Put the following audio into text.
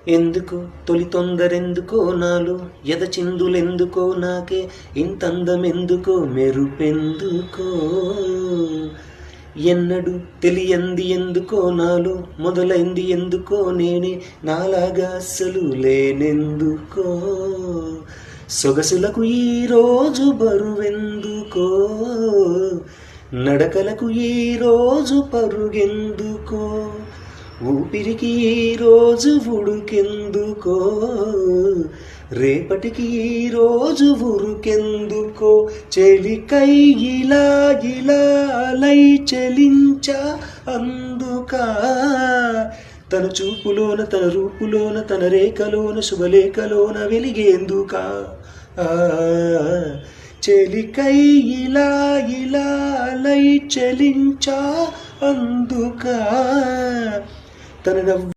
ఎందుకు తొలి తొందరెందుకో నాలో ఎదచిందులెందుకో నాకే ఇంతందమెందుకో మెరుపెందుకో ఎన్నడు తెలియంది ఎందుకో నాలో మొదలైంది ఎందుకో నేనే నాలాగా అస్సలు లేనెందుకో సొగసులకు ఈరోజు బరువెందుకో నడకలకు ఈరోజు పరుగెందుకో ఊపిరికి ఈరోజు ఉడుకెందుకో రేపటికి ఈరోజు ఉరుకెందుకో చెలికై ఇలా ఇలా అలై చెలించా అందుకా తన చూపులోన తన రూపులోన తన రేఖలోన శుభలేఖలోన వెలిగేందుకా చెలికై ఇలా ఇలా అలై చెలించా అందుకా తన